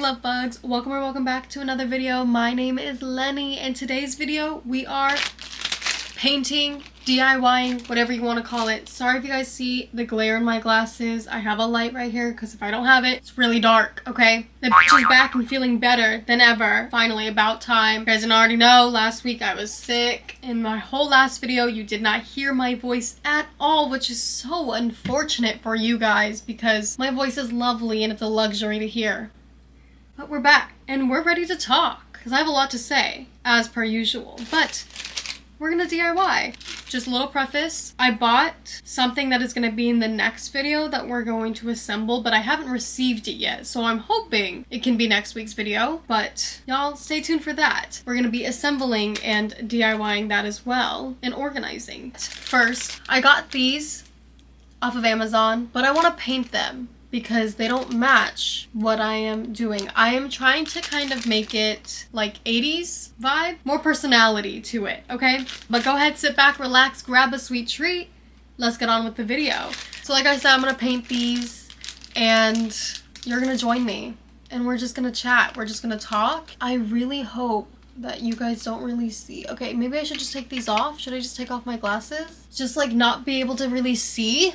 Lovebugs, welcome or welcome back to another video. My name is Lenny, and today's video we are painting, DIYing, whatever you want to call it. Sorry if you guys see the glare in my glasses. I have a light right here because if I don't have it, it's really dark, okay? The bitch is back and feeling better than ever. Finally, about time. You guys didn't already know, last week I was sick. In my whole last video, you did not hear my voice at all, which is so unfortunate for you guys because my voice is lovely and it's a luxury to hear. But we're back and we're ready to talk because I have a lot to say, as per usual. But we're gonna DIY. Just a little preface. I bought something that is gonna be in the next video that we're going to assemble, but I haven't received it yet. So I'm hoping it can be next week's video, but y'all stay tuned for that. We're gonna be assembling and DIYing that as well and organizing. First, I got these off of Amazon, but I wanna paint them because they don't match what I am doing. I am trying to kind of make it like 80s vibe, more personality to it, okay? But go ahead, sit back, relax, grab a sweet treat. Let's get on with the video. So like I said, I'm gonna paint these and you're gonna join me and we're just gonna chat. We're just gonna talk. I really hope that you guys don't really see. Okay, maybe I should just take these off. Should I just take off my glasses? Just like not be able to really see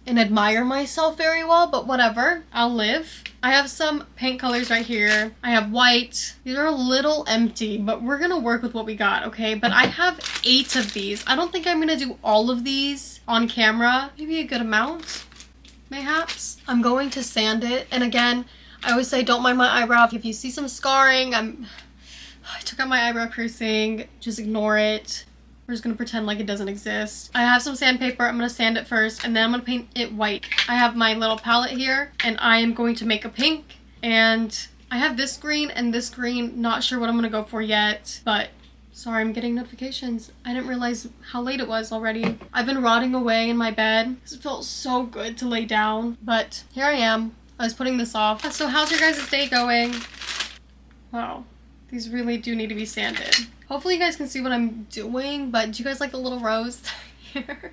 and admire myself very well, but whatever, I'll live. I have some paint colors right here. I have white. These are a little empty, but we're gonna work with what we got, okay? But I have 8 of these. I don't think I'm gonna do all of these on camera. Maybe a good amount, mayhaps. I'm going to sand it, and again, I always say don't mind my eyebrow. If you see some scarring, I took out my eyebrow piercing, just ignore it. We're just gonna pretend like it doesn't exist. I have some sandpaper. I'm gonna sand it first and then I'm gonna paint it white. I have my little palette here and I am going to make a pink, and I have this green and this green. Not sure what I'm gonna go for yet, but sorry, I'm getting notifications. I didn't realize how late it was already. I've been rotting away in my bed. It felt so good to lay down, but here I am. I was putting this off. So how's your guys' day going? Wow, these really do need to be sanded. Hopefully you guys can see what I'm doing, but do you guys like the little rose here?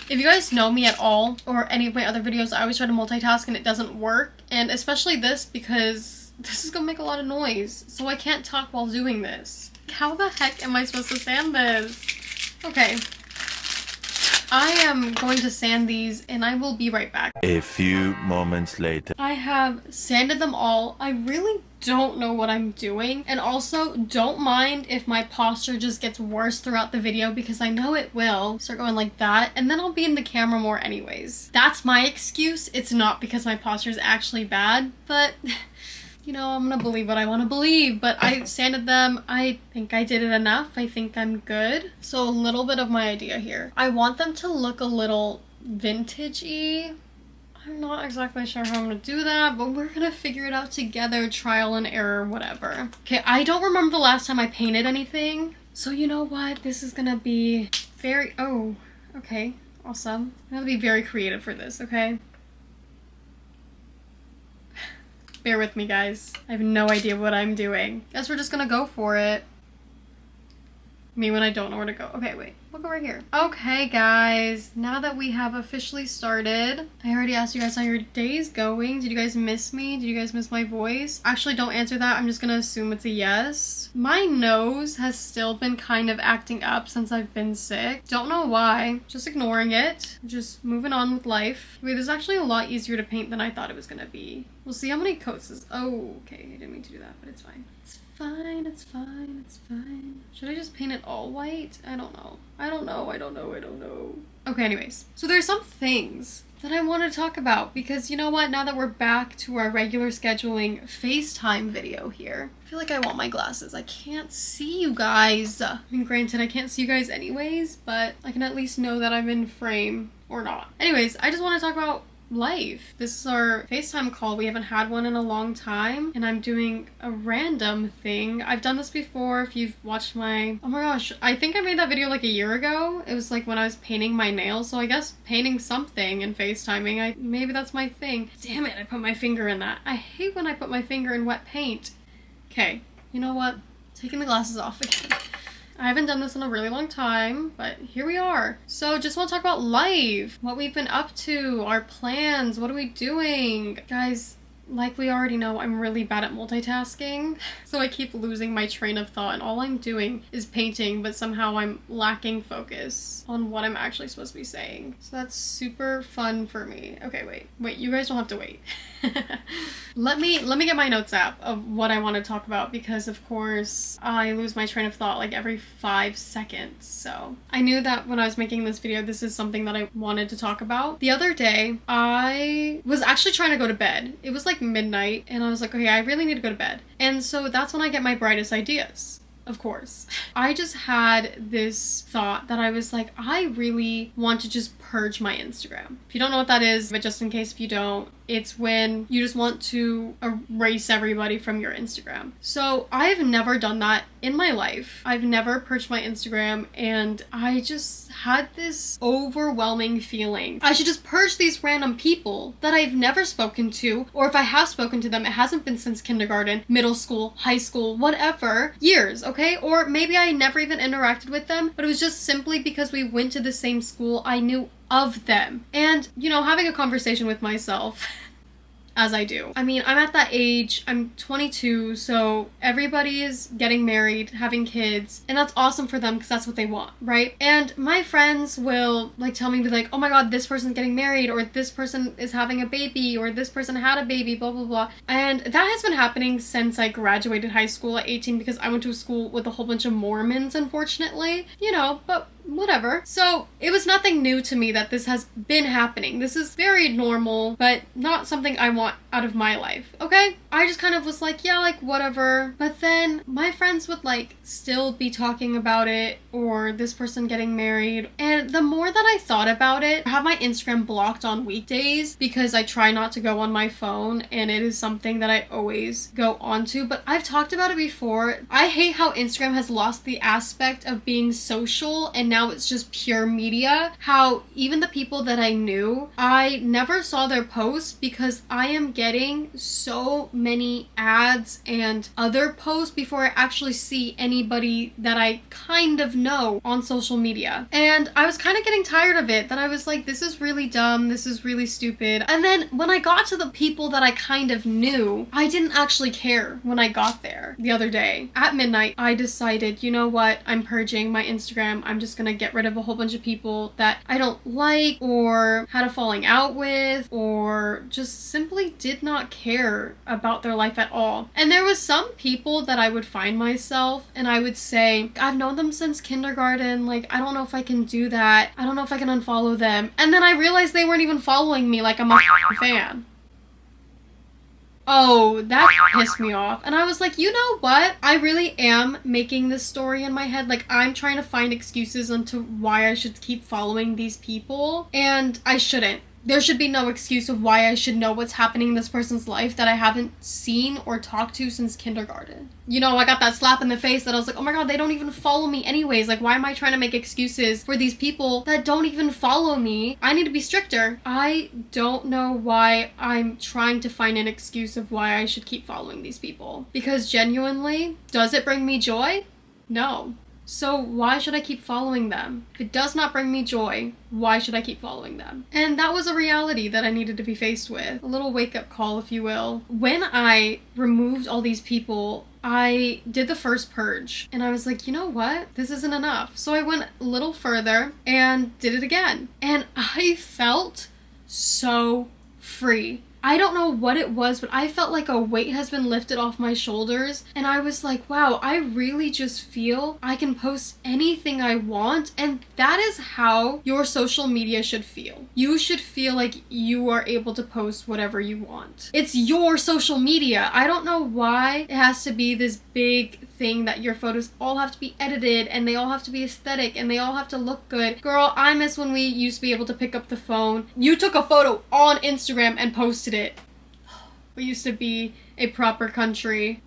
If you guys know me at all, or any of my other videos, I always try to multitask and it doesn't work. And especially this, because this is gonna make a lot of noise, so I can't talk while doing this. How the heck am I supposed to sand this? Okay. I am going to sand these and I will be right back. A few moments later. I have sanded them all. I really don't know what I'm doing, and also don't mind if my posture just gets worse throughout the video because I know it will. Start going like that and then I'll be in the camera more anyways. That's my excuse. It's not because my posture is actually bad, but you know, I'm gonna believe what I want to believe. But I sanded them. I think I did it enough. I think I'm good. So a little bit of my idea here. I want them to look a little vintage-y. I'm not exactly sure how I'm gonna do that, but we're gonna figure it out together, trial and error, whatever. Okay, I don't remember the last time I painted anything. So you know what? This is gonna be very, oh, okay, awesome. I'm gonna be very creative for this, okay? Bear with me, guys. I have no idea what I'm doing. Guess we're just gonna go for it. Me when I don't know where to go. Okay, wait. We'll go right here. Okay, guys. Now that we have officially started, I already asked you guys how your day's going. Did you guys miss me? Did you guys miss my voice? Actually, don't answer that. I'm just gonna assume it's a yes. My nose has still been kind of acting up since I've been sick. Don't know why. Just ignoring it. Just moving on with life. Wait, this is actually a lot easier to paint than I thought it was gonna be. We'll see how many coats this. Oh, okay. I didn't mean to do that, but it's fine. It's fine, it's fine, it's fine. Should I just paint it all white? I don't know. I don't know. Okay, anyways. So there's some things that I want to talk about because you know what? Now that we're back to our regular scheduling FaceTime video here, I feel like I want my glasses. I can't see you guys. I mean, granted, I can't see you guys anyways, but I can at least know that I'm in frame or not. Anyways, I just want to talk about life. This is our FaceTime call. We haven't had one in a long time and I'm doing a random thing. I've done this before if you've watched my, oh my gosh, I think I made that video like a year ago. It was like when I was painting my nails, so I guess painting something and FaceTiming, maybe that's my thing. Damn it, I put my finger in that. I hate when I put my finger in wet paint. Okay, you know what? Taking the glasses off again. I haven't done this in a really long time, but here we are. So just want to talk about life, what we've been up to, our plans, what are we doing? Guys, like we already know, I'm really bad at multitasking. So I keep losing my train of thought and all I'm doing is painting, but somehow I'm lacking focus on what I'm actually supposed to be saying. So that's super fun for me. Okay, wait, you guys don't have to wait. Let me get my notes app of what I want to talk about, because of course I lose my train of thought like every 5 seconds. So I knew that when I was making this video, this is something that I wanted to talk about. The other day, I was actually trying to go to bed. It was like midnight and I was like, okay, I really need to go to bed. And so that's when I get my brightest ideas. Of course. I just had this thought that I was like, I really want to just purge my Instagram. If you don't know what that is, but just in case if you don't, it's when you just want to erase everybody from your Instagram. So I've never done that in my life. I've never purged my Instagram, and I just had this overwhelming feeling. I should just purge these random people that I've never spoken to, or if I have spoken to them, it hasn't been since kindergarten, middle school, high school, whatever, years, okay? Or maybe I never even interacted with them, but it was just simply because we went to the same school, I knew of them. And, you know, having a conversation with myself as I do. I mean, I'm at that age, I'm 22, so everybody is getting married, having kids, and that's awesome for them because that's what they want, right? And my friends will like tell me, be like, oh my god, this person's getting married, or this person is having a baby, or this person had a baby, blah, blah, blah. And that has been happening since I graduated high school at 18, because I went to a school with a whole bunch of Mormons, unfortunately, you know, but whatever. So it was nothing new to me that this has been happening. This is very normal, but not something I want out of my life, okay? I just kind of was like, yeah, like whatever. But then my friends would like still be talking about it, or this person getting married. And the more that I thought about it, I have my Instagram blocked on weekdays because I try not to go on my phone, and it is something that I always go onto. But I've talked about it before. I hate how Instagram has lost the aspect of being social, and now it's just pure media. How even the people that I knew, I never saw their posts because I am getting so many ads and other posts before I actually see anybody that I kind of know on social media. And I was kind of getting tired of it, that I was like, this is really dumb, this is really stupid. And then when I got to the people that I kind of knew, I didn't actually care when I got there. The other day at midnight, I decided, you know what, I'm purging my Instagram. I'm just gonna get rid of a whole bunch of people that I don't like, or had a falling out with, or just simply did not care about their life at all. And there was some people that I would find myself and I would say, I've known them since kindergarten, like I don't know if I can do that, I don't know if I can unfollow them. And then I realized they weren't even following me like I'm a fan. Oh, that pissed me off. And I was like, you know what? I really am making this story in my head. Like, I'm trying to find excuses onto why I should keep following these people, and I shouldn't. There should be no excuse of why I should know what's happening in this person's life that I haven't seen or talked to since kindergarten. You know, I got that slap in the face that I was like, oh my god, they don't even follow me anyways. Like, why am I trying to make excuses for these people that don't even follow me? I need to be stricter. I don't know why I'm trying to find an excuse of why I should keep following these people. Because genuinely, does it bring me joy? No. So why should I keep following them? If it does not bring me joy, why should I keep following them? And that was a reality that I needed to be faced with. A little wake-up call, if you will. When I removed all these people, I did the first purge, and I was like, you know what? This isn't enough. So I went a little further and did it again. And I felt so free. I don't know what it was, but I felt like a weight has been lifted off my shoulders, and I was like, wow, I really just feel I can post anything I want, and that is how your social media should feel. You should feel like you are able to post whatever you want. It's your social media. I don't know why it has to be this big thing that your photos all have to be edited and they all have to be aesthetic and they all have to look good. Girl, I miss when we used to be able to pick up the phone. You took a photo on Instagram and posted it. We used to be a proper country.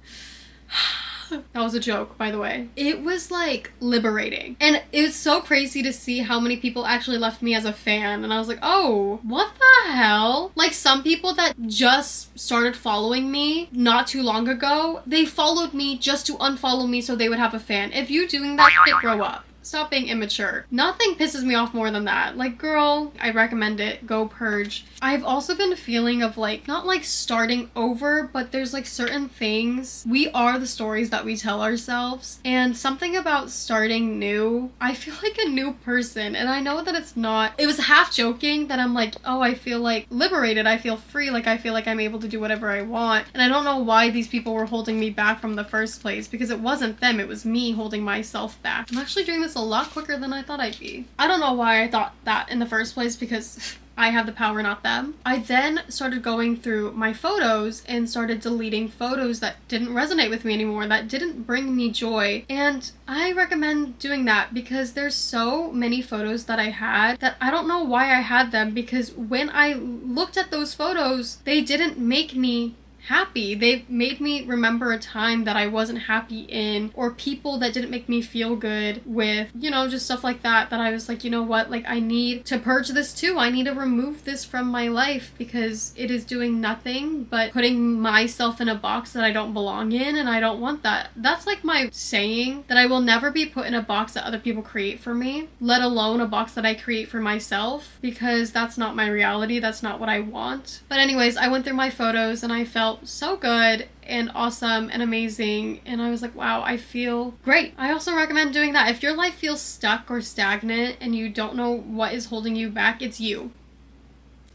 That was a joke, by the way. It was like liberating. And it's so crazy to see how many people actually left me as a fan. And I was like, oh, what the hell? Like, some people that just started following me not too long ago, they followed me just to unfollow me so they would have a fan. If you're doing that shit, grow up. Stop being immature. Nothing pisses me off more than that. Like, girl, I recommend it. Go purge. I've also been feeling of like, not like starting over, but there's like certain things. We are the stories that we tell ourselves. And something about starting new, I feel like a new person. And I know that it's not, it was half joking that I'm like, oh, I feel like liberated. I feel free. Like, I feel like I'm able to do whatever I want. And I don't know why these people were holding me back from the first place, because it wasn't them. It was me holding myself back. I'm actually doing this a lot quicker than I thought I'd be. I don't know why I thought that in the first place, because I have the power, not them. I then started going through my photos and started deleting photos that didn't resonate with me anymore, that didn't bring me joy. And I recommend doing that because there's so many photos that I had that I don't know why I had them, because when I looked at those photos, they didn't make me happy. They made me remember a time that I wasn't happy in, or people that didn't make me feel good with, you know, just stuff like that, that I was like, you know what, like, I need to purge this too. I need to remove this from my life because it is doing nothing but putting myself in a box that I don't belong in, and I don't want that. That's like my saying, that I will never be put in a box that other people create for me, let alone a box that I create for myself, because that's not my reality. That's not what I want. But anyways, I went through my photos and I felt so good and awesome and amazing, and I was like, wow, I feel great. I also recommend doing that. If your life feels stuck or stagnant and you don't know what is holding you back, it's you.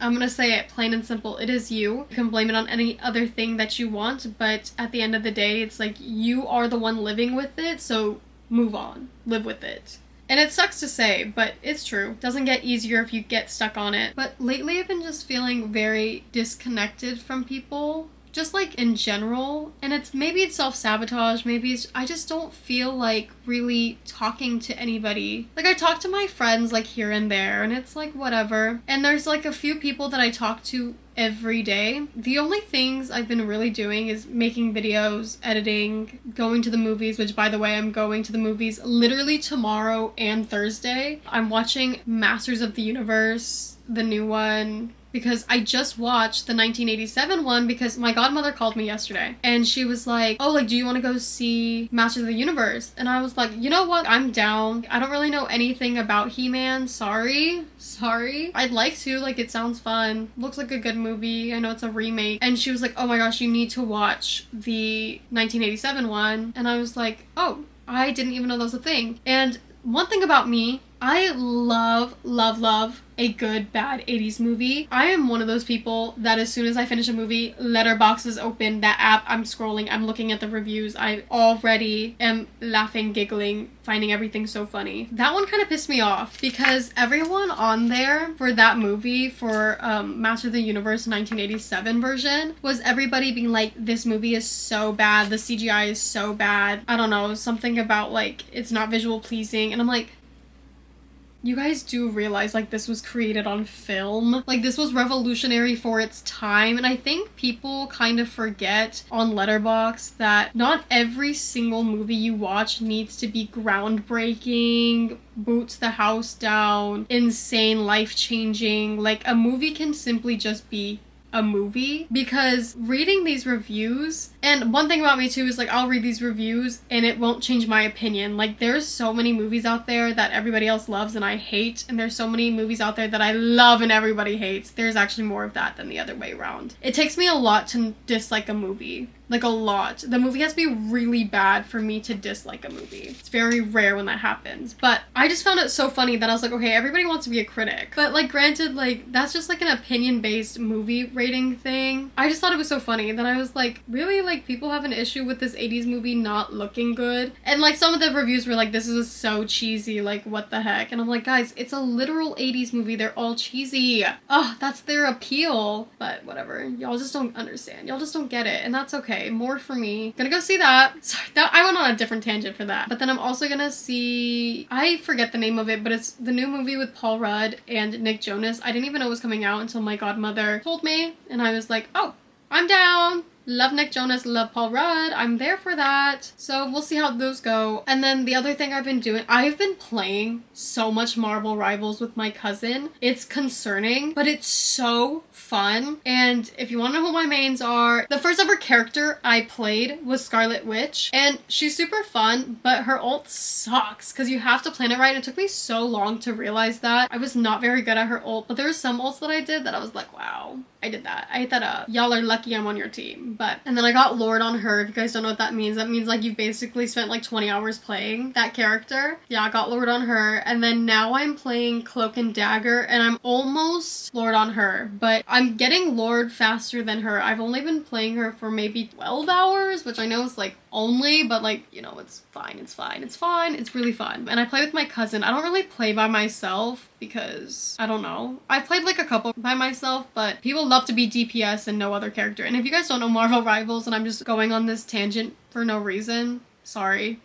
I'm gonna say it plain and simple. It is you. You can blame it on any other thing that you want, but at the end of the day, it's like you are the one living with it, so move on. Live with it. And it sucks to say, but it's true. It doesn't get easier if you get stuck on it. But lately I've been just feeling very disconnected from people, just like in general. And maybe it's self-sabotage, maybe it's, I just don't feel like really talking to anybody. Like, I talk to my friends like here and there, and it's like whatever. And there's like a few people that I talk to every day. The only things I've been really doing is making videos, editing, going to the movies, which by the way, I'm going to the movies literally tomorrow and Thursday. I'm watching Masters of the Universe, the new one, because I just watched the 1987 one because my godmother called me yesterday and she was like, oh, like, do you want to go see Masters of the Universe? And I was like, you know what? I'm down. I don't really know anything about He-Man. Sorry. I'd like to. Like, it sounds fun. Looks like a good movie. I know it's a remake. And she was like, oh my gosh, you need to watch the 1987 one. And I was like, oh, I didn't even know that was a thing. And one thing about me, I love a good bad 80s movie. I am one of those people that as soon as I finish a movie, Letterboxd is open, that app, I'm scrolling, I'm looking at the reviews, I already am laughing, giggling, finding everything so funny. That one kind of pissed me off because everyone on there for that movie, for Master of the Universe 1987 version, was everybody being like, this movie is so bad, the CGI is so bad, I don't know, something about like it's not visual pleasing, and I'm like, you guys do realize, like, this was created on film. Like, this was revolutionary for its time. And I think people kind of forget on Letterboxd that not every single movie you watch needs to be groundbreaking, boots the house down, insane, life-changing. Like, a movie can simply just be a movie. Because reading these reviews, and one thing about me too is like, I'll read these reviews and it won't change my opinion. Like, there's so many movies out there that everybody else loves and I hate, and there's so many movies out there that I love and everybody hates. There's actually more of that than the other way around. It takes me a lot to dislike a movie. Like, a lot. The movie has to be really bad for me to dislike a movie. It's very rare when that happens. But I just found it so funny that I was like, okay, everybody wants to be a critic. But, like, granted, like, that's just like an opinion-based movie rating thing. I just thought it was so funny that I was like, really? Like, people have an issue with this 80s movie not looking good? And, like, some of the reviews were like, this is so cheesy, like, what the heck? And I'm like, guys, it's a literal 80s movie. They're all cheesy. Oh, that's their appeal. But whatever. Y'all just don't understand. Y'all just don't get it. And that's okay. More for me. Gonna go see that. Sorry, I went on a different tangent for that. But then I'm also gonna see, I forget the name of it, but it's the new movie with Paul Rudd and Nick Jonas. I didn't even know it was coming out until my godmother told me, and I was like, oh, I'm down. Love Nick Jonas, love Paul Rudd. I'm there for that. So we'll see how those go. And then the other thing I've been doing, I've been playing so much Marvel Rivals with my cousin. It's concerning, but it's so fun. And if you want to know who my mains are, the first ever character I played was Scarlet Witch. And she's super fun, but her ult sucks because you have to plan it right. It took me so long to realize that. I was not very good at her ult, but there were some ults that I did that I was like, wow, I did that. I hit that up. Y'all are lucky I'm on your team. But, and then I got Lord on her. If you guys don't know what that means like you've basically spent like 20 hours playing that character. Yeah, I got Lord on her. And then now I'm playing Cloak and Dagger and I'm almost Lord on her, but I'm getting Lord faster than her. I've only been playing her for maybe 12 hours, which I know is like only, but like, you know, it's fine. It's fine. It's fine. It's really fun. And I play with my cousin. I don't really play by myself because I don't know. I've played like a couple by myself, but people love to be DPS and no other character. And if you guys don't know Marvel Rivals and I'm just going on this tangent for no reason, sorry.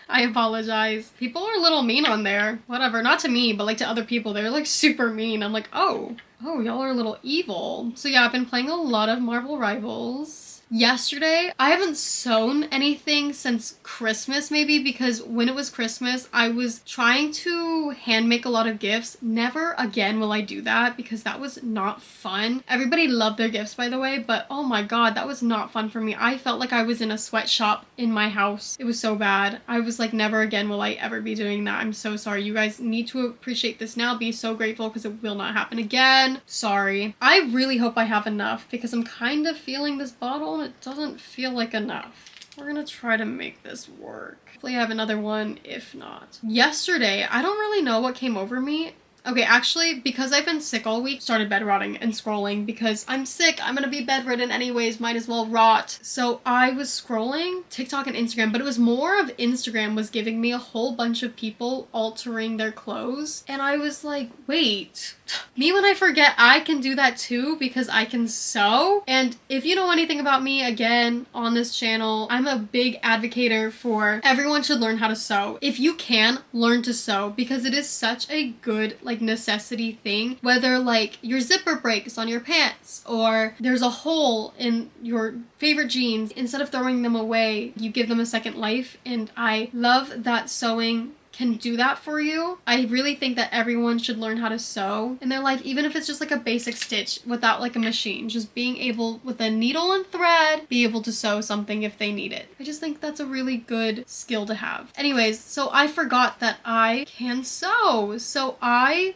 I apologize. People are a little mean on there. Whatever. Not to me, but like to other people. They're like super mean. I'm like, oh, y'all are a little evil. So yeah, I've been playing a lot of Marvel Rivals. Yesterday, I haven't sewn anything since Christmas maybe because when it was Christmas, I was trying to hand make a lot of gifts. Never again will I do that because that was not fun. Everybody loved their gifts, by the way, but oh my god, that was not fun for me. I felt like I was in a sweatshop in my house. It was so bad. I was like, never again will I ever be doing that. I'm so sorry. You guys need to appreciate this now. Be so grateful because it will not happen again. Sorry. I really hope I have enough because I'm kind of feeling this bottle and it doesn't feel like enough. We're gonna try to make this work. Hopefully I have another one, if not. Yesterday, I don't really know what came over me. Okay, actually, because I've been sick all week, started bed rotting and scrolling because I'm sick. I'm gonna be bedridden anyways, might as well rot. So I was scrolling TikTok and Instagram, but it was more of Instagram was giving me a whole bunch of people altering their clothes. And I was like, wait, me when I forget I can do that too because I can sew. And if you know anything about me, again, on this channel, I'm a big advocator for everyone should learn how to sew. If you can, learn to sew because it is such a good, like, necessity thing. Whether like your zipper breaks on your pants or there's a hole in your favorite jeans, instead of throwing them away, you give them a second life. And I love that sewing can do that for you. I really think that everyone should learn how to sew in their life, even if it's just like a basic stitch without like a machine. Just being able, with a needle and thread, be able to sew something if they need it. I just think that's a really good skill to have. Anyways, so I forgot that I can sew. So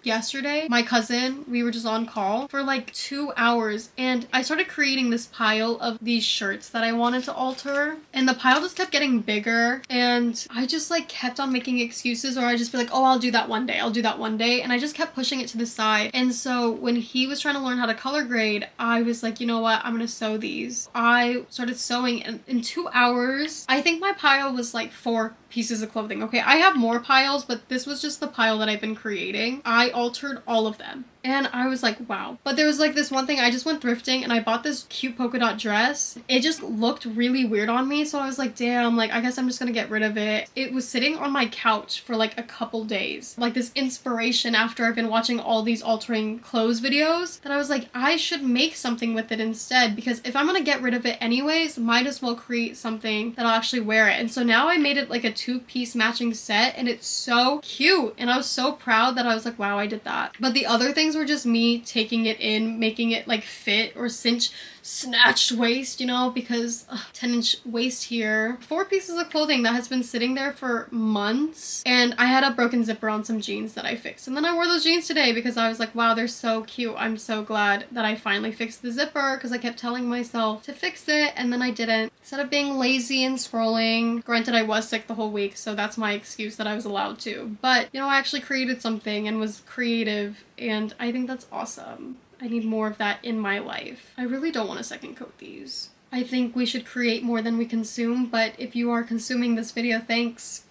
yesterday, my cousin, we were just on call for like 2 hours and I started creating this pile of these shirts that I wanted to alter. And the pile just kept getting bigger and I just like kept on making excuses, or I just be like, oh, I'll do that one day. I'll do that one day. And I just kept pushing it to the side. And so when he was trying to learn how to color grade, I was like, you know what? I'm going to sew these. I started sewing and in 2 hours, I think my pile was like 4 pieces of clothing. Okay, I have more piles, but this was just the pile that I've been creating. I altered all of them. And I was like, wow. But there was like this one thing, I just went thrifting and I bought this cute polka dot dress. It just looked really weird on me. So I was like, damn, like, I guess I'm just gonna get rid of it. It was sitting on my couch for like a couple days. Like this inspiration after I've been watching all these altering clothes videos that I was like, I should make something with it instead, because if I'm gonna get rid of it anyways, might as well create something that I'll actually wear it. And so now I made it like a 2-piece matching set and it's so cute. And I was so proud that I was like, wow, I did that. But the other things were just me taking it in, making it like fit or cinch, snatched waist, you know, because 10-inch waist here. 4 pieces of clothing that has been sitting there for months. And I had a broken zipper on some jeans that I fixed. And then I wore those jeans today because I was like, wow, they're so cute. I'm so glad that I finally fixed the zipper because I kept telling myself to fix it and then I didn't. Instead of being lazy and scrolling, granted I was sick the whole week, so that's my excuse that I was allowed to. But, you know, I actually created something and was creative and I think that's awesome. I need more of that in my life. I really don't want to second coat these. I think we should create more than we consume, but if you are consuming this video, thanks.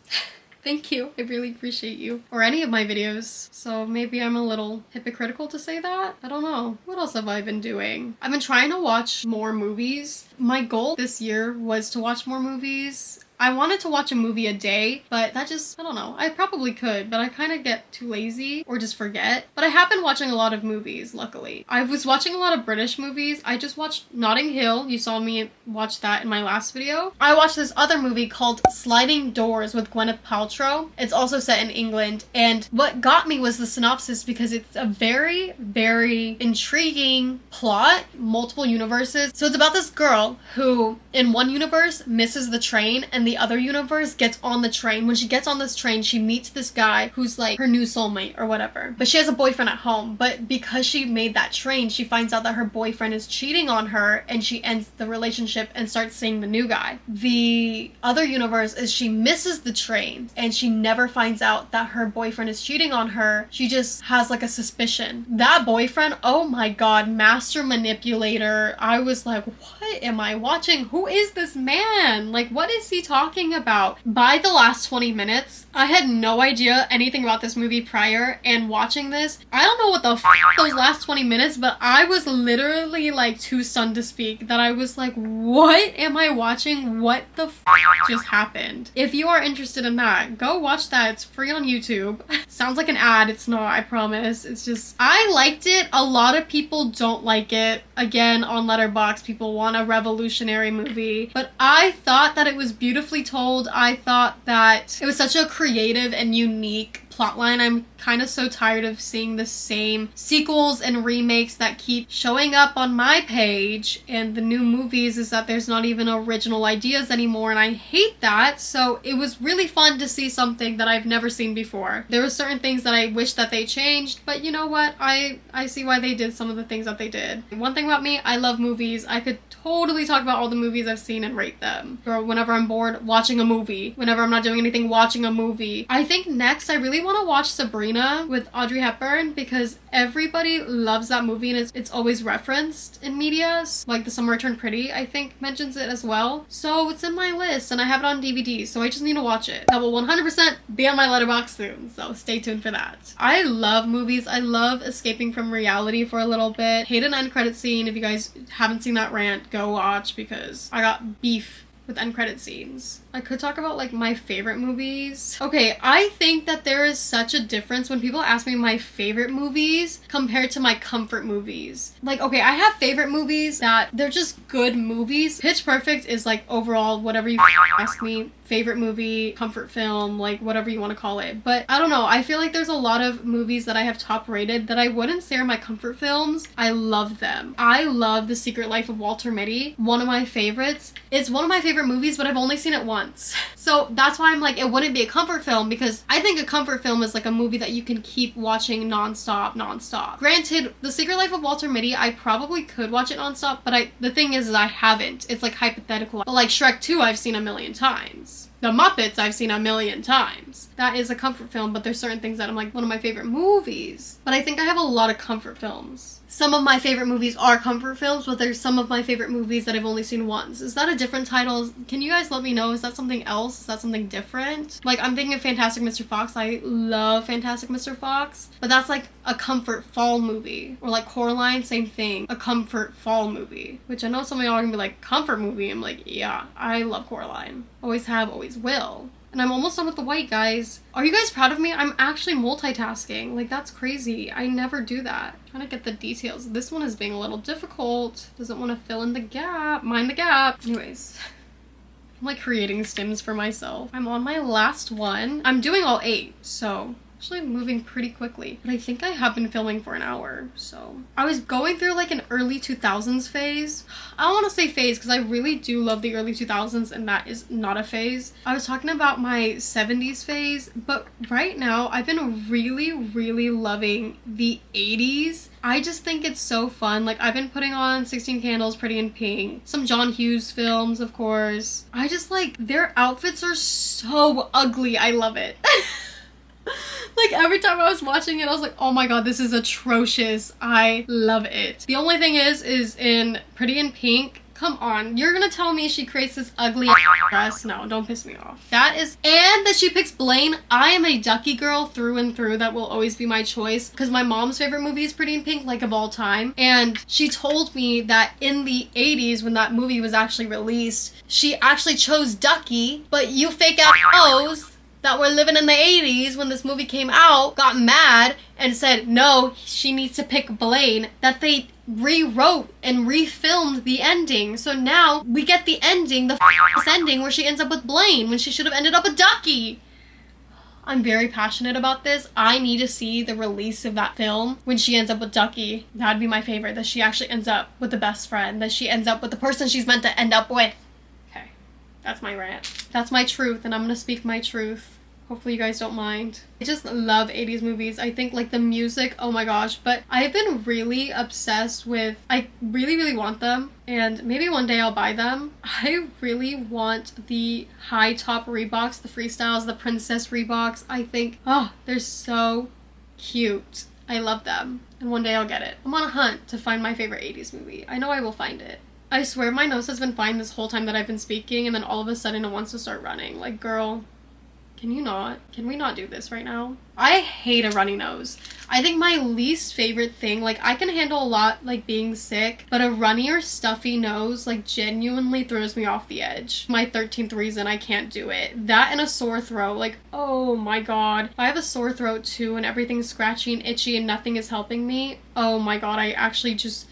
Thank you. I really appreciate you. Or any of my videos. So maybe I'm a little hypocritical to say that. I don't know. What else have I been doing? I've been trying to watch more movies. My goal this year was to watch more movies. I wanted to watch a movie a day, but that just, I don't know. I probably could, but I kind of get too lazy or just forget. But I have been watching a lot of movies, luckily. I was watching a lot of British movies. I just watched Notting Hill. You saw me watch that in my last video. I watched this other movie called Sliding Doors with Gwyneth Paltrow. It's also set in England, and what got me was the synopsis because it's a very, very intriguing plot, multiple universes. So it's about this girl who in one universe misses the train and the other universe gets on the train. When she gets on this train, she meets this guy who's like her new soulmate or whatever. But she has a boyfriend at home. But because she made that train, she finds out that her boyfriend is cheating on her, and she ends the relationship and starts seeing the new guy. The other universe is she misses the train and she never finds out that her boyfriend is cheating on her. She just has like a suspicion. That boyfriend, oh my god, master manipulator. I was like, what am I watching? Who is this man? Like, what is he talking about? By the last 20 minutes, I had no idea anything about this movie prior, and watching this, I don't know what the those last 20 minutes, but I was literally like too stunned to speak that I was like, what am I watching? What the just happened? If you are interested in that, go watch that. It's free on YouTube. Sounds like an ad. It's not, I promise. It's just, I liked it. A lot of people don't like it. Again, on Letterboxd, people want a revolutionary movie, but I thought that it was beautifully told. I thought that it was such a creative and unique plotline. I'm kind of so tired of seeing the same sequels and remakes that keep showing up on my page, and the new movies is that there's not even original ideas anymore, and I hate that. So it was really fun to see something that I've never seen before. There were certain things that I wish that they changed, but you know what? I see why they did some of the things that they did. One thing about me, I love movies. I could totally talk about all the movies I've seen and rate them. Or whenever I'm bored, watching a movie. Whenever I'm not doing anything, watching a movie. I think next I really want to watch Sabrina with Audrey Hepburn because everybody loves that movie, and it's always referenced in media. Like The Summer I Turned Pretty, I think, mentions it as well. So it's in my list, and I have it on DVD, so I just need to watch it. That will 100% be on my Letterboxd soon, so stay tuned for that. I love movies. I love escaping from reality for a little bit. Hate an end credit scene. If you guys haven't seen that rant, go watch, because I got beef with end credit scenes. I could talk about like my favorite movies. Okay, I think that there is such a difference when people ask me my favorite movies compared to my comfort movies. Like, okay, I have favorite movies that they're just good movies. Pitch Perfect is like overall whatever you ask me, favorite movie, comfort film, like whatever you want to call it. But I don't know, I feel like there's a lot of movies that I have top rated that I wouldn't say are my comfort films. I love them. I love The Secret Life of Walter Mitty, one of my favorites. It's one of my favorite movies, but I've only seen it once. So that's why I'm like, it wouldn't be a comfort film, because I think a comfort film is like a movie that you can keep watching nonstop. Granted, The Secret Life of Walter Mitty, I probably could watch it nonstop, but the thing is I haven't. It's like hypothetical. But like Shrek 2, I've seen a million times. The Muppets, I've seen a million times. That is a comfort film, but there's certain things that I'm like, one of my favorite movies. But I think I have a lot of comfort films. Some of my favorite movies are comfort films, but there's some of my favorite movies that I've only seen once. Is that a different title? Can you guys let me know? Is that something else? Is that something different? Like, I'm thinking of Fantastic Mr. Fox. I love Fantastic Mr. Fox, but that's like a comfort fall movie. Or like Coraline, same thing. A comfort fall movie. Which I know some of y'all are gonna be like, comfort movie? I'm like, yeah, I love Coraline. Always have, always will. And I'm almost done with the white, guys. Are you guys proud of me? I'm actually multitasking. Like, that's crazy. I never do that. I'm trying to get the details. This one is being a little difficult. Doesn't want to fill in the gap. Mind the gap. Anyways. I'm like creating stims for myself. I'm on my last one. I'm doing all 8, so actually moving pretty quickly, but I think I have been filming for an hour. So I was going through like an early 2000s phase. I don't want to say phase because I really do love the early 2000s, and that is not a phase. I was talking about my 70s phase, but right now I've been really loving the 80s. I just think it's so fun. Like, I've been putting on 16 Candles, Pretty in Pink, some John Hughes films, of course. I just like, their outfits are so ugly. I love it. Like, every time I was watching it, I was like, oh my god, this is atrocious. I love it. The only thing is in Pretty in Pink, Come on, you're gonna tell me she creates this ugly dress? No, don't piss me off. That is, and that she picks Blaine. I am a Ducky girl through and through. That will always be my choice because my mom's favorite movie is Pretty in Pink, like of all time. And she told me that in the 80s when that movie was actually released, she actually chose Ducky, but you fake ass hoes that were living in the 80s when this movie came out got mad and said, no, she needs to pick Blaine, that they rewrote and refilmed the ending. So now we get the ending, the ending where she ends up with Blaine when she should have ended up with Ducky. I'm very passionate about this. I need to see the release of that film when she ends up with Ducky. That'd be my favorite, that she actually ends up with the best friend, that she ends up with the person she's meant to end up with. Okay, that's my rant. That's my truth, and I'm gonna speak my truth. Hopefully you guys don't mind. I just love 80s movies. I think like the music, oh my gosh, but I've been really obsessed with, I really want them, and maybe one day I'll buy them. I really want the high top Reeboks, the freestyles, the princess Reeboks. I think, oh, they're so cute. I love them, and one day I'll get it. I'm on a hunt to find my favorite 80s movie. I know I will find it. I swear my nose has been fine this whole time that I've been speaking, and then all of a sudden it wants to start running. Like, girl, can you not? Can we not do this right now? I hate a runny nose. I think my least favorite thing, like I can handle a lot like being sick, but a runny or stuffy nose like genuinely throws me off the edge. My 13th reason I can't do it. That and a sore throat, like, oh my god. If I have a sore throat too and everything's scratchy and itchy and nothing is helping me, oh my god, I actually just,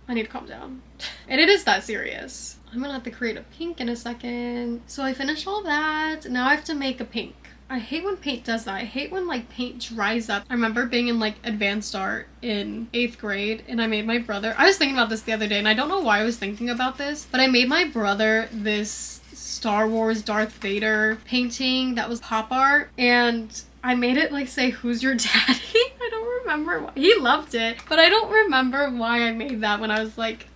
I need to calm down. And it is that serious. I'm gonna have to create a pink in a second. So I finished all that. Now I have to make a pink. I hate when paint does that. I hate when like paint dries up. I remember being in like advanced art in 8th grade and I made my brother, I was thinking about this the other day and I don't know why I was thinking about this, but I made my brother this Star Wars Darth Vader painting that was pop art, and I made it like say, "Who's your daddy?" I don't remember why. He loved it, but I don't remember why I made that when I was like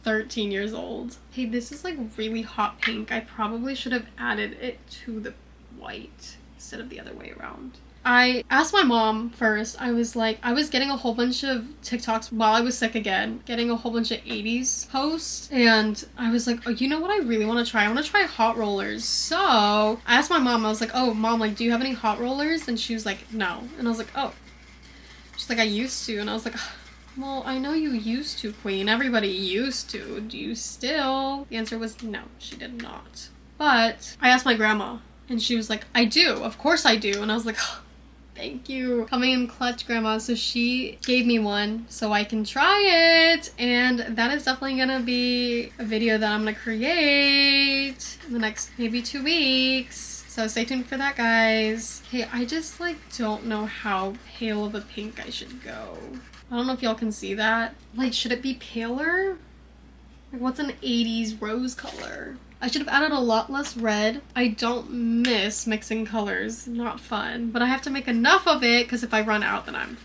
13 years old. Hey, this is like really hot pink. I probably should have added it to the white instead of the other way around. I asked my mom first. I was like, I was getting a whole bunch of TikToks while I was sick again, getting a whole bunch of 80s posts, and I was like, oh, you know what I really want to try? I want to try hot rollers. So I asked my mom, I was like, oh mom, like, do you have any hot rollers? And she was like, no. And I was like, oh. She's like, I used to. And I was like, well, I know you used to, queen. Everybody used to. Do you still? The answer was no, she did not. But I asked my grandma and she was like, I do. Of course I do. And I was like, oh, thank you. Coming in clutch, grandma. So she gave me one so I can try it. And that is definitely gonna be a video that I'm gonna create in the next maybe 2 weeks. So stay tuned for that, guys. Hey, I just like don't know how pale of a pink I should go. I don't know if y'all can see that. Like, should it be paler? Like, what's an 80s rose color? I should have added a lot less red. I don't miss mixing colors. Not fun. But I have to make enough of it because if I run out, then I'm...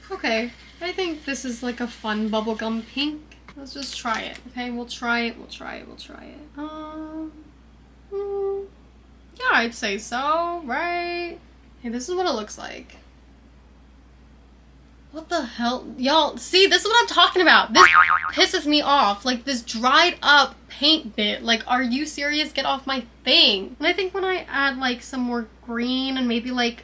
Okay, I think this is like a fun bubblegum pink. Let's just try it. Okay, we'll try it. Yeah, I'd say so, right? Hey, this is what it looks like. What the hell? Y'all, see, this is what I'm talking about. This pisses me off. Like, this dried up paint bit. Like, are you serious? Get off my thing. And I think when I add, like, some more green and maybe, like,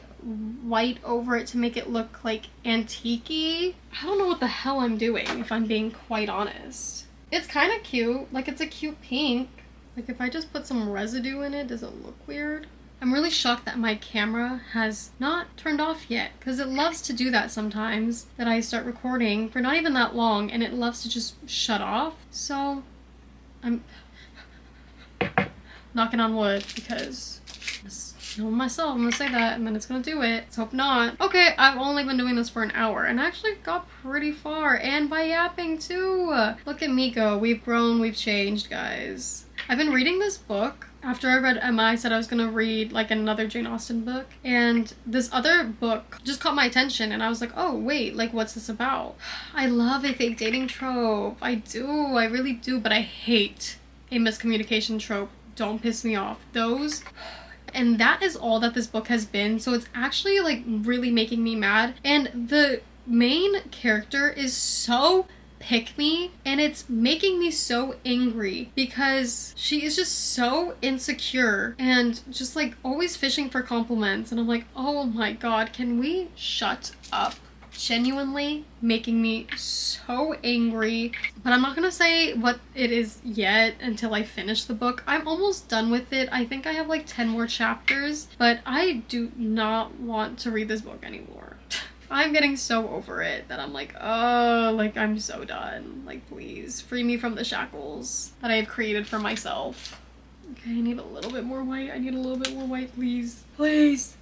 white over it to make it look, like, antique-y, I don't know what the hell I'm doing, if I'm being quite honest. It's kind of cute. Like, it's a cute pink. Like, if I just put some residue in it, does it look weird? I'm really shocked that my camera has not turned off yet, because it loves to do that sometimes, that I start recording for not even that long and it loves to just shut off. So I'm knocking on wood because I know myself, I'm gonna say that and then it's gonna do it. Let's hope not. Okay, I've only been doing this for an hour and I actually got pretty far, and by yapping too. Look at me go. We've grown, we've changed, guys. I've been reading this book. After I read Emma, I said I was gonna read like another Jane Austen book, and this other book just caught my attention and I was like, oh wait, like what's this about? I love a fake dating trope. I do, I really do, but I hate a miscommunication trope. Don't piss me off. Those, and that is all that this book has been, so it's actually like really making me mad. And the main character is so pick me, and it's making me so angry because she is just so insecure and just like always fishing for compliments, and I'm like, oh my god, can we shut up? Genuinely making me so angry. But I'm not gonna say what it is yet until I finish the book. I'm almost done with it. I think I have like 10 more chapters, but I do not want to read this book anymore. I'm getting so over it that I'm like, oh, like I'm so done. Like, please free me from the shackles that I have created for myself. Okay, I need a little bit more white. I need a little bit more white, please. Please,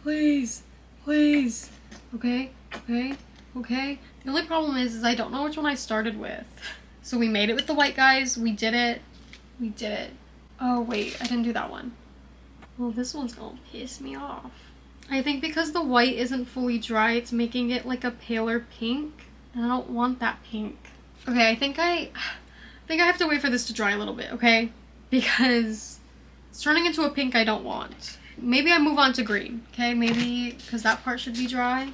please, please. Okay, okay, okay. The only problem is I don't know which one I started with. So we made it with the white guys. We did it. We did it. Oh, wait, I didn't do that one. Well, this one's gonna piss me off. I think because the white isn't fully dry, it's making it like a paler pink, and I don't want that pink. Okay, I think I have to wait for this to dry a little bit, okay? Because it's turning into a pink I don't want. Maybe I move on to green, okay? Maybe because that part should be dry.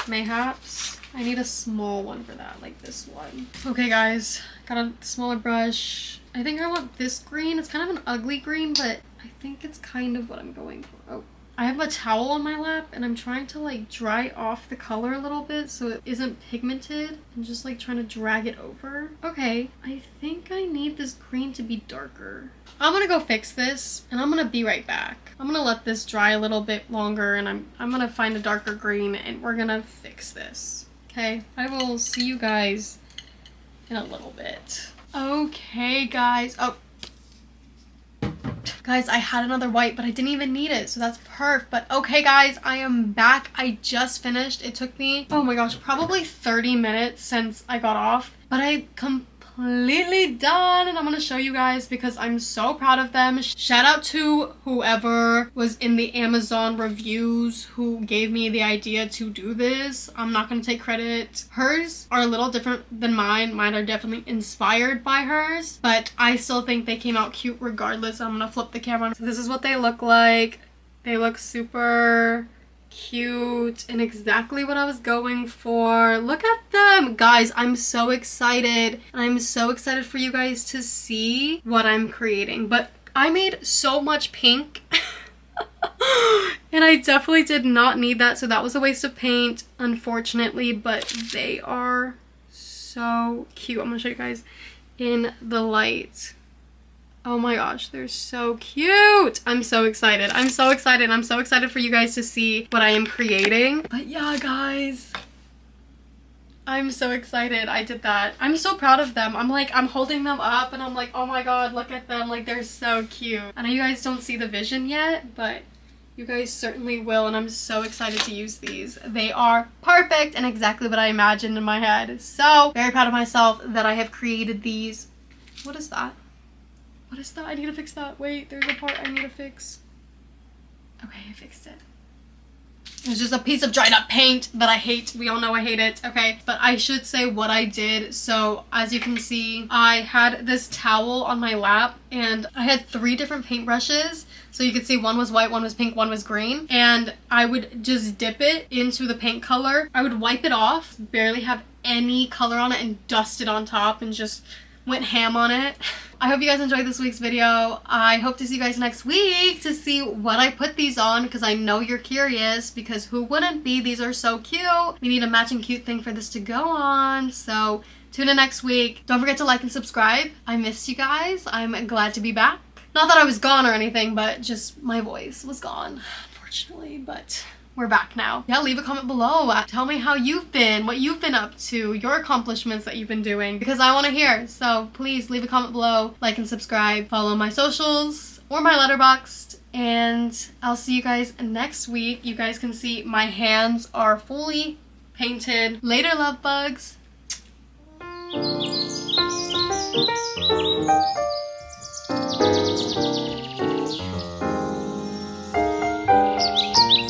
Mayhaps. I need a small one for that, like this one. Okay, guys, got a smaller brush. I think I want this green. It's kind of an ugly green, but I think it's kind of what I'm going for. Oh. I have a towel on my lap and I'm trying to like dry off the color a little bit so it isn't pigmented. I'm just like trying to drag it over. Okay, I think I need this green to be darker. I'm gonna go fix this and I'm gonna be right back. I'm gonna let this dry a little bit longer and I'm gonna find a darker green and we're gonna fix this. Okay, I will see you guys in a little bit. Okay, guys. Oh. Guys, I had another white, but I didn't even need it, so that's perfect. But okay, guys, I am back. I just finished. It took me, oh my gosh, probably 30 minutes since I got off, but I completely done, and I'm gonna show you guys because I'm so proud of them. Shout out to whoever was in the Amazon reviews who gave me the idea to do this. I'm not gonna take credit. Hers are a little different than mine. Mine are definitely inspired by hers, but I still think they came out cute regardless. I'm gonna flip the camera. So this is what they look like. They look super cute and exactly what I was going for. Look at them, guys. I'm so excited, and I'm so excited for you guys to see what I'm creating. But I made so much pink and I definitely did not need that, so that was a waste of paint, unfortunately, but they are so cute. I'm gonna show you guys in the light. Oh my gosh, they're so cute. I'm so excited. I'm so excited. I'm so excited for you guys to see what I am creating. But yeah, guys, I'm so excited I did that. I'm so proud of them. I'm holding them up and I'm like, oh my god, look at them. Like, they're so cute. I know you guys don't see the vision yet, but you guys certainly will, and I'm so excited to use these. They are perfect and exactly what I imagined in my head. So very proud of myself that I have created these. What is that? What is that? I need to fix that. Wait, there's a part I need to fix. Okay, I fixed it. It's just a piece of dried up paint that I hate. We all know I hate it. Okay, but I should say what I did. So as you can see, I had this towel on my lap and I had 3 different paintbrushes. So you could see one was white, one was pink, one was green. And I would just dip it into the paint color. I would wipe it off, barely have any color on it, and dust it on top and just went ham on it. I hope you guys enjoyed this week's video. I hope to see you guys next week to see what I put these on, because I know you're curious, because who wouldn't be? These are so cute. We need a matching cute thing for this to go on. So tune in next week. Don't forget to like and subscribe. I missed you guys. I'm glad to be back. Not that I was gone or anything, but just my voice was gone, unfortunately, but we're back now. Yeah, leave a comment below. Tell me how you've been, what you've been up to, your accomplishments that you've been doing, because I want to hear. So please leave a comment below, like and subscribe, follow my socials or my Letterboxd, and I'll see you guys next week. You guys can see my hands are fully painted. Later, love bugs.